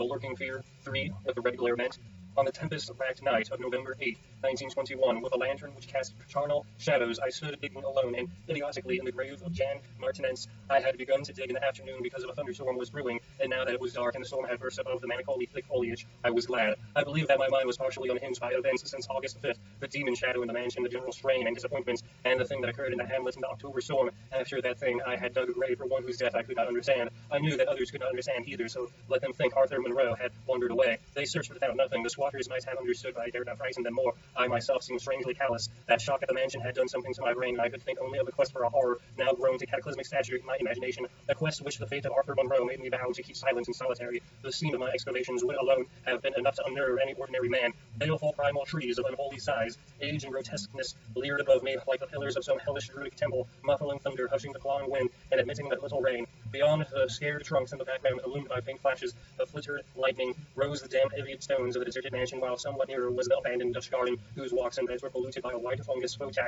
The Lurking Fear, 3, What the Red Glare Meant. On the tempest-racked night of November 8, 1921, with a lantern which cast charnel shadows, I stood digging alone and idiotically in the grave of Jan Martinez. I had begun to dig in the afternoon because of a thunderstorm was brewing, and now that it was dark and the storm had burst above the manifoldly thick foliage, I was glad. I believe that my mind was partially unhinged by events since August 5th, the demon shadow in the mansion, the general strain and disappointment, and the thing that occurred in the hamlet in the October storm. After that thing, I had dug a grave for one whose death I could not understand. I knew that others could not understand either, so let them think Arthur Monroe had wandered away. They searched but found nothing. The squatters might have understood, but I dared not frighten them more. I myself seemed strangely callous. That shock at the mansion had done something to my brain, and I could think only of a quest for a horror, now grown to cataclysmic stature in my imagination, a quest which the fate of Arthur Monroe made me vow to keep silent and solitary. The scene of my excavations would alone have been enough to unnerve any ordinary man. Baleful primal trees of unholy size, age and grotesqueness, leered above me like the pillars of some hellish druidic temple, muffling thunder, hushing the clawing wind, and admitting but little rain. Beyond the scared trunks in the background, illumined by faint flashes of flittered lightning, rose the damp, ivied stones of the deserted mansion, while somewhat nearer was the abandoned Dutch garden, whose walks and beds were polluted by a white fungus foci,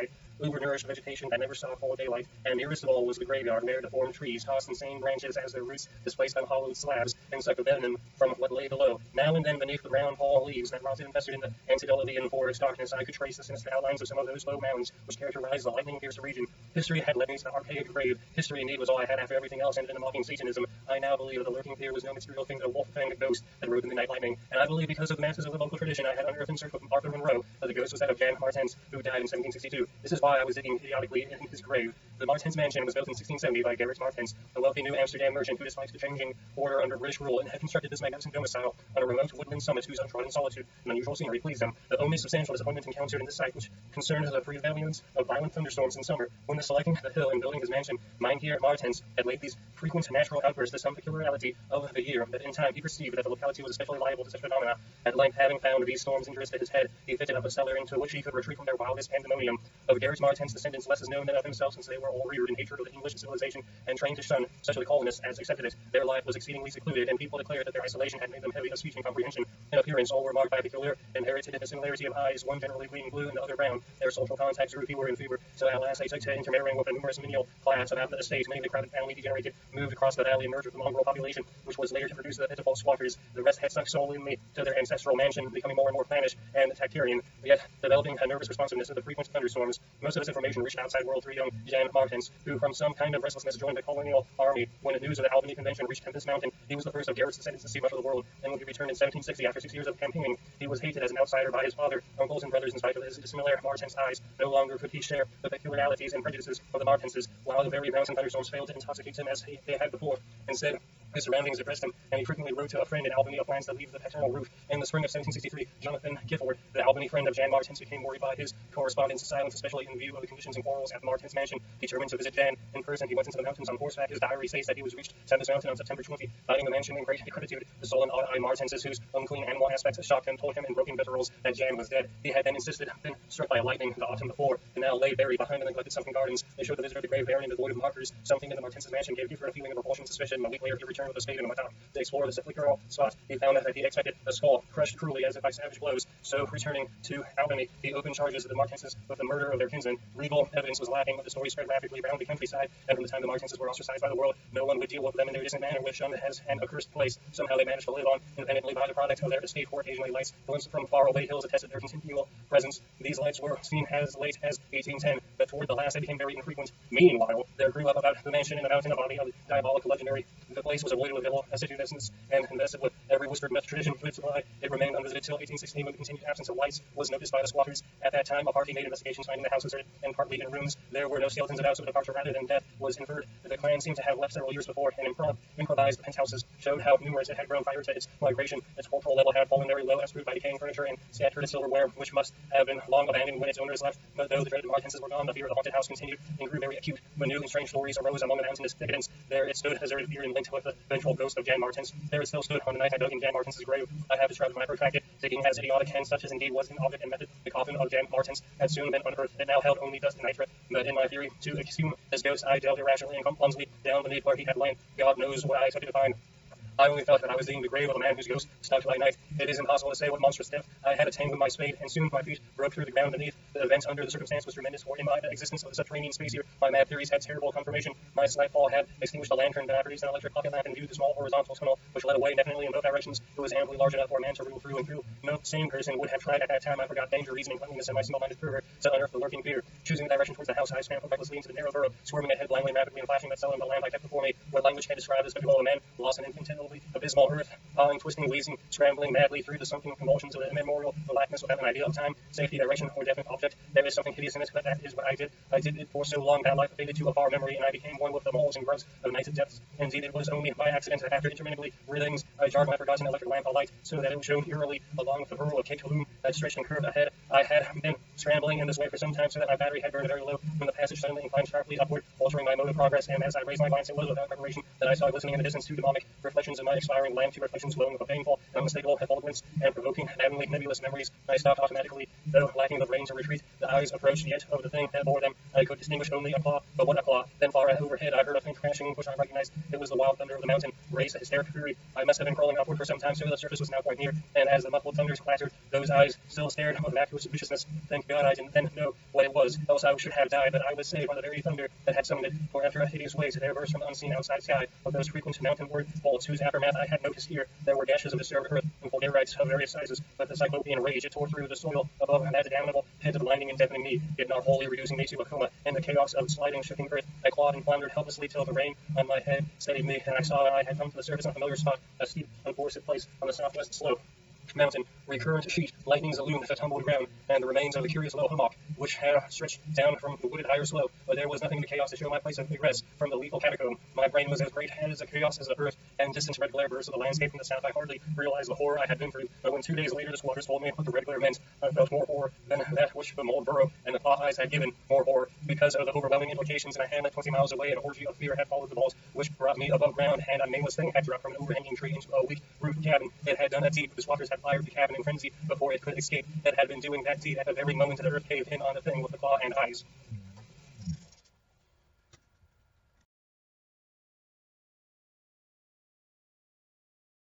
uber-nourished vegetation that never saw full daylight, and nearest of all was the graveyard, where deformed trees tossed insane branches as their roots displaced on hollowed slabs, and sucked venom from what lay below. Now and then, beneath the brown fall leaves that rotted and festered in the antediluvian forest darkness, I could trace the sinister outlines of some of those low mounds which characterized the lightning-pierced region. History had led me to the archaic grave. History, indeed, was all I had after everything else ended in mocking Satanism. I now believe that the lurking fear was no material thing but a wolf-fanged ghost that rode the midnight lightning, and I believe because of the masses of the local tradition I had unearthed in search of Arthur Monroe, that the ghost was that of Jan Martens, who died in 1762. This is why I was digging idiotically in his grave. The Martens mansion was built in 1670 by Gerrit Martens, a wealthy New Amsterdam merchant who disliked the changing order under British rule, and had constructed this magnificent domicile on a remote woodland summit whose untrodden solitude and unusual scenery pleased him. The only substantial disappointment encountered in this site, which concerned the prevalence of violent thunderstorms in summer, when selecting the hill and building his mansion, Mynheer Martens had laid these frequent natural outbursts to some peculiarity of the year, but in time he perceived that the locality was especially liable to such phenomena. At length, having found these storms injurious to his head, he fitted up a cellar into which he could retreat from their wildest pandemonium. Of Gerrit Martens' descendants, less is known than of himself, since they were all reared in hatred of the English civilization and trained to shun such of the colonists as accepted it. Their life was exceedingly secluded, and people declared that their isolation had made them heavy of speech and comprehension. In appearance, all were marked by a peculiar inherited dissimilarity of eyes, one generally bleeding blue and the other brown. Their social contacts grew fewer and fewer, so at last they took to intermarrying with a numerous menial class about the estate. Many of the crowded family degenerated, moved across the valley, and merged with the mongrel population, which was later to produce the pitiful squatters. The rest had stuck solely to their ancestral mansion, becoming more and more clannish and tactarian, yet developing a nervous responsiveness to the frequent thunderstorms. Most of this information reached outside world through young Jan Martens, who from some kind of restlessness joined the colonial army. When the news of the Albany Convention reached Tempest Mountain, he was the first of Gerrit's descendants to see much of the world, and when he returned in 1760 after 6 years of campaigning, he was hated as an outsider by his father, uncles, and brothers in spite of his dissimilar Martens eyes. No longer could he share the peculiarities and prejudices of the Martenses, while the very mountain thunderstorms failed to intoxicate him as they had before. Instead, his surroundings depressed him, and he frequently wrote to a friend in Albany of plans to leave the paternal roof. In the spring of 1763, Jonathan Gifford, the Albany friend of Jan Martens, became worried by his correspondence silence, especially in view of the conditions and quarrels at the Martens mansion. Determined to visit Jan in person, he went into the mountains on horseback. His diary states that he was reached Tempest Mountain on September 20, finding the mansion in great decrepitude. The sullen odd-eyed Martenses, whose unclean animal aspect shocked him, told him in broken gutturals that Jan was dead. He had then been struck by a lightning the autumn before, and now lay buried behind the neglected sunken gardens. They showed the visitor the grave barren and devoid of markers. Something in the Martenses mansion gave Gifford a feeling of repulsion and suspicion. A week later, he returned with a spade and a mattock to explore the sepulchral spot. He found that he expected a skull crushed cruelly as if by savage blows. So, returning to Albany, he opened charges of the Martenses with the murder of their kinsman. Legal evidence was lacking, but the story spread rapidly around the countryside, and from the time the Martenses were ostracized by the world, no one would deal with them in their distant manner, which shunned as an accursed place. Somehow they managed to live on independently by the product of their estate, for occasionally lights glimpsed from faraway hills attested their continual presence. These lights were seen as late as 1810, but toward the last they became very infrequent. Meanwhile, there grew up about the mansion in the mountain a body of diabolic legendary. The place was avoided with ill assiduousness and invested with every whispered myth tradition could supply. It remained unvisited till 1816, when the continued absence of lights was noticed by the squatters. At that time, a party made investigations, finding the house deserted and partly in ruins. There were no skeletons about, so the departure rather than death was inferred. The clan seemed to have left several years before, and improvised penthouses showed how numerous it had grown prior to its migration. Its cultural level had fallen very low, as proved by decaying furniture and scattered silverware, which must have been long abandoned when its owners left. But though the dreaded Martenses were gone, the fear of the haunted house continued and grew very acute. When new and strange stories arose among the mountainous decadents, there it stood, deserted, fear, and linked with the vengeful ghost of Jan Martens. There it still stood on the night I dug in Jan Martens' grave. I have described my protracted digging as idiotic, and such as indeed was in object and method. The coffin of Jan Martens had soon been unearthed. It now held only dust and nitre, but in my theory to exhume his ghost, I delved irrationally and clumsily down beneath where he had lain. God knows what I expected to find. I only felt that I was digging the grave of a man whose ghost stalked by night. It is impossible to say what monstrous depth I had attained with my spade, and soon my feet broke through the ground beneath. The event under the circumstance was tremendous, for in my existence of the subterranean space here, my mad theories had terrible confirmation. My slight fall had extinguished a lantern, but I produced an electric pocket lamp and viewed the small horizontal tunnel, which led away indefinitely in both directions. It was amply large enough for a man to rule through and through. No sane person would have tried at that time. I forgot danger, reasoning, cleanliness, and my single-minded fervor to unearth the lurking fear. Choosing the direction towards the house, I scrambled recklessly into the narrow burrow, swerving ahead blindly, rapidly, and flashing that cellar in the lamp I kept before me. What language can describe the spectacle of a man lost in inconceivably abysmal earth, pawing, twisting, wheezing, scrambling madly through the sunken convulsions of the immemorial blackness without an idea of time, safety, direction, or definite object? There is something hideous in it, but that is what I did. I did it for so long that life faded to a far memory, and I became one with the moles and grunts of night's depths. Indeed, it was only by accident that after interminably writhings, I jarred my forgotten electric lamp alight, so that it shone eerily along the burrow of caked gloom that stretched and curved ahead. I had been scrambling in this way for some time, so that my battery had burned very low when the passage suddenly inclined sharply upward, altering my mode of progress, and as I raised my glance, it was without preparation that I saw glistening in the distance two demonic reflections of my expiring lamp, two reflections glowing with a painful and unmistakable effulgence and provoking damnably nebulous memories. I stopped automatically, though lacking the brain to retreat. The eyes approached, yet of the thing that bore them I could distinguish only a claw. But what a claw! Then far overhead I heard a faint crashing, which I recognized. It was the wild thunder of the mountain, raised a hysteric fury. I must have been crawling upward for some time, so the surface was now quite near, and as the muffled thunders clattered, those eyes still stared with vacuous viciousness. Thank God I didn't then know what it was, else I should have died, but I was saved by the very thunder that had summoned it, for after a hideous waves there burst from the unseen outside sky of those frequent mountain-ward bolts whose aftermath I had noticed here. There were gashes of disturbed earth and fulgurites of various sizes, but the cyclopean rage it tore through the soil above that damnable pit of blinding and deafening me, yet not wholly reducing me to a coma. In the chaos of sliding, shifting earth, I clawed and floundered helplessly till the rain on my head steadied me, and I saw I had come to the surface of a familiar spot, a steep, unforested place on the southwest slope. Mountain, recurrent sheet, lightnings illumined the tumbled ground, and the remains of a curious low hummock, which had stretched down from the wooded higher slope, but there was nothing in the chaos to show my place of egress from the lethal catacomb. My brain was as great as a chaos as the earth, and distant red glare burst of the landscape from the south. I hardly realized the horror I had been through, but when 2 days later the squatters told me what the red glare meant, I felt more horror than that which the mold burrow and the claw eyes had given, more horror, because of the overwhelming implications. In a hamlet 20 miles away, an orgy of fear had followed the balls, which brought me above ground, and a nameless thing had dropped from an overhanging tree into a weak-roofed cabin. It had done a deed. The squatters had fired the cabin in frenzy before it could escape. It had been doing that deed at the very moment that the earth caved in on the thing with the claw and eyes.